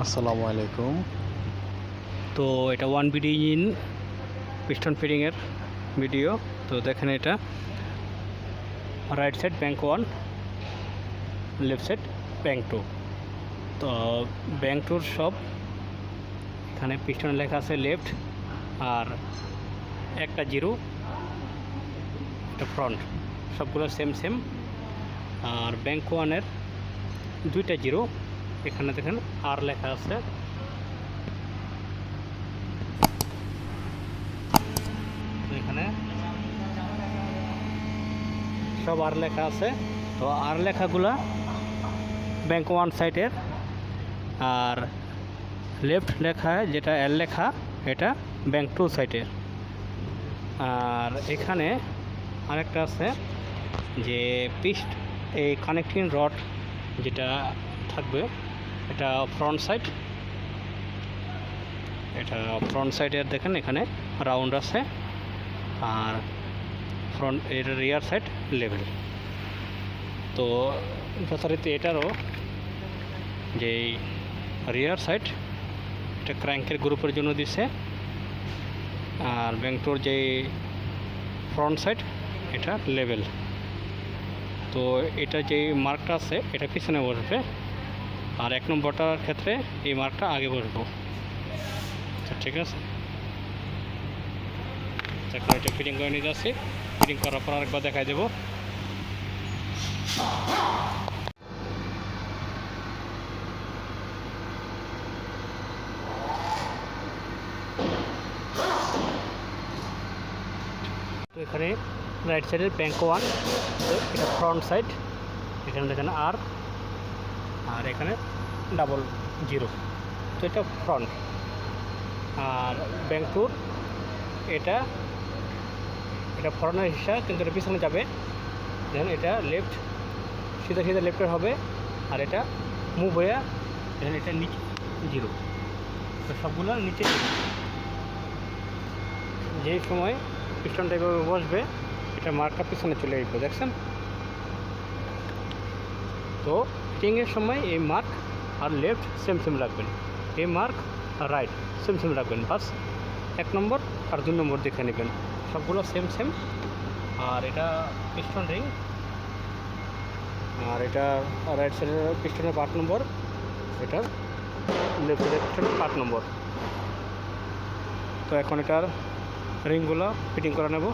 আসসালামু আলাইকুম। তো এটা 1BD ইঞ্জিন পিস্টন ফিটিংয়ের ভিডিও। তো দেখেন এটা right side bank 1, left side bank 2। তো ব্যাঙ্ক 2 সব এখানে পিস্টনে লেখা আছে লেফট, আর একটা জিরো, এটা ফ্রন্ট, সবগুলো সেম। আর ব্যাঙ্ক 1-এর দুইটা জিরো, এখানে দেখেন আর লেখা আছে। এখানে সব আর লেখা আছে। তো আর লেখাগুলা ব্যাঙ্ক 1 সাইডের, আর লেফট লেখা যেটা এল লেখা এটা ব্যাঙ্ক 2 সাইডের। আর এখানে আরেকটা আছে যে এই কানেক্টিং রড যেটা থাকবে, এটা ফ্রন্ট সাইডের দেখেন এখানে রাউন্ড আছে, আর এর রিয়ার সাইড লেভেল। তো যথারীতি এটারও যে রিয়ার সাইড এটা ক্র্যাঙ্কের গ্রুপের জন্য দিছে, আর ব্যাঙ্কটোর যে ফ্রন্ট সাইড এটা লেভেল। তো এটা যে মার্কটা আছে এটা পিছনে বসবে, আর 1 নম্বরটার ক্ষেত্রে এই মার্কটা আগে বসবো। ঠিক আছে, এখন এটা ফিটিং করে নিয়ে যাচ্ছি। ফিটিং করার পর আরেকবার দেখাই দেবো। তো এখানে রাইট সাইডের ব্যাঙ্ক 1, এটা ফ্রন্ট সাইড, এখানে দেখেন আর এখানে ডাবল জিরো, তো এটা ফ্রন্ট। আর ব্যাঙ্ক 2 এটা ফ্রন্টের হিসা, কিন্তু এটা পিছনে যাবে। দেখেন এটা লেফট, সিধা লেফটের হবে, আর এটা মুভ হয়ে দেখেন এটা নিচে জিরো। তো সবগুলো নিচে জিরো। যেই সময় পিস্টন টাইপে বসবে এটা মার্কটা পিছনে চলে আসবে, দেখছেন? তো ফিটিংয়ের সময় এই মার্ক আর লেফট সেম রাখবেন, এই মার্ক আর রাইট সেম রাখবেন। বাস 1 নম্বর আর 2 নম্বর দেখে নেবেন, সবগুলো সেম। আর এটা পিস্টন রিং, আর এটা রাইট সাইডের পিস্টনের 8 নম্বর, এটা লেফট সাইডের পিস্টনের 8 নম্বর। তো এখন এটার রিংগুলো ফিটিং করে নেব।